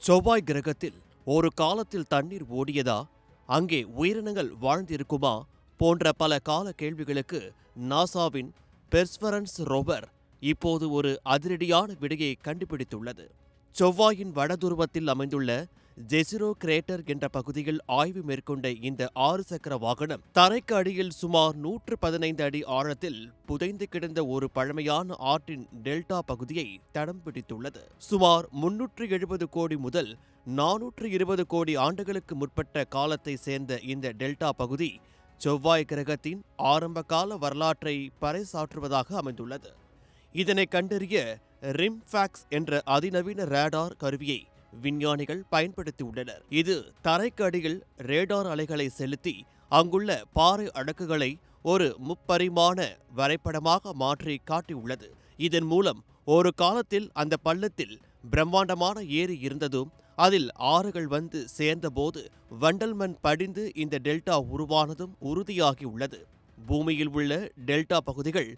செவ்வாய் கிரகத்தில் ஒரு காலத்தில் தண்ணீர் ஓடியதா, அங்கே உயிரினங்கள் வாழ்ந்திருக்குமா போன்ற பல கால கேள்விகளுக்கு நாசாவின் பெர்ஸ்வரன்ஸ் ரோவர் இப்போது ஒரு அதிரடியான விடையை கண்டுபிடித்துள்ளது. செவ்வாயின் வடதுருவத்தில் அமைந்துள்ள ஜெசிரோ கிரேட்டர் என்ற பகுதியில் ஆய்வு மேற்கொண்ட இந்த 6 சக்கர வாகனம் தரைக்கு அடியில் சுமார் 115 அடி ஆழத்தில் புதைந்து கிடந்த ஒரு பழமையான ஆற்றின் டெல்டா பகுதியை தடம் பிடித்துள்ளது. சுமார் 370 கோடி முதல் 420 கோடி ஆண்டுகளுக்கு முற்பட்ட காலத்தை சேர்ந்த இந்த டெல்டா பகுதி செவ்வாய் கிரகத்தின் ஆரம்பகால வரலாற்றை பறைசாற்றுவதாக அமைந்துள்ளது. இதனை கண்டறிய ரிம்ஃபாக்ஸ் என்ற அதிநவீன ரேடார் கருவியை விஞ்ஞானிகள் பயன்படுத்தியுள்ளனர். இது தரைக்கு அடியில் ரேடார் அலைகளை செலுத்தி அங்குள்ள பாறை அடுக்குகளை ஒரு முப்பரிமாண வரைபடமாக மாற்றி காட்டியுள்ளது. இதன் மூலம் ஒரு காலத்தில் அந்த பள்ளத்தில் பிரம்மாண்டமான ஏரி இருந்ததும் அதில் ஆறுகள் வந்து சேர்ந்தபோது வண்டல் மண் படிந்து இந்த டெல்டா உருவானதும் உறுதியாகியுள்ளது. பூமியில் உள்ள டெல்டா பகுதிகள்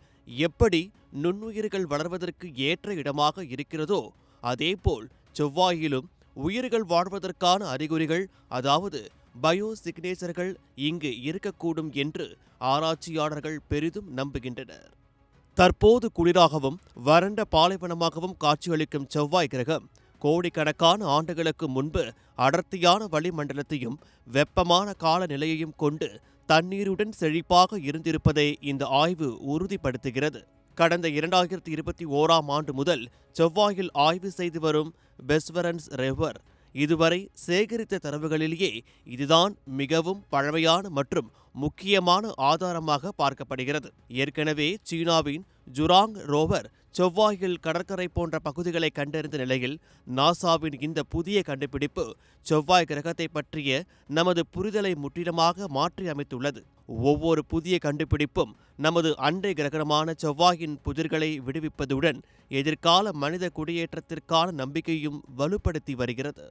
எப்படி நுண்ணுயிர்கள் வளர்வதற்கு ஏற்ற இடமாக இருக்கிறதோ அதேபோல் செவ்வாயிலும் உயிர்கள் வாழ்வதற்கான அறிகுறிகள், அதாவது பயோ சிக்னேச்சர்கள் இங்கு இருக்கக்கூடும் என்று ஆராய்ச்சியாளர்கள் பெரிதும் நம்புகின்றனர். தற்போது குளிராகவும் வறண்ட பாலைவனமாகவும் காட்சியளிக்கும் செவ்வாய் கிரகம் கோடிக்கணக்கான ஆண்டுகளுக்கு முன்பு அடர்த்தியான வளிமண்டலத்தையும் வெப்பமான காலநிலையையும் கொண்டு தண்ணீருடன் செழிப்பாக இருந்திருப்பதை இந்த ஆய்வு உறுதிப்படுத்துகிறது. கடந்த 2021ஆம் ஆண்டு முதல் செவ்வாயில் ஆய்வு செய்து வரும் பெர்ஸ்வரன்ஸ் ரோவர் இதுவரை சேகரித்த தரவுகளிலேயே இதுதான் மிகவும் பழமையான மற்றும் முக்கியமான ஆதாரமாக பார்க்கப்படுகிறது. ஏற்கனவே சீனாவின் ஜுராங் ரோவர் செவ்வாயில் கடற்கரை போன்ற பகுதிகளை கண்டறிந்த நிலையில் நாசாவின் இந்த புதிய கண்டுபிடிப்பு செவ்வாய் கிரகத்தை பற்றிய நமது புரிதலை முற்றிலுமாக மாற்றி அமைத்துள்ளது. ஒவ்வொரு புதிய கண்டுபிடிப்பும் நமது அண்டை கிரகமான செவ்வாயின் புதிர்களை விடுவிப்பதுடன் எதிர்கால மனித குடியேற்றத்திற்கான நம்பிக்கையும் வலுப்படுத்தி வருகிறது.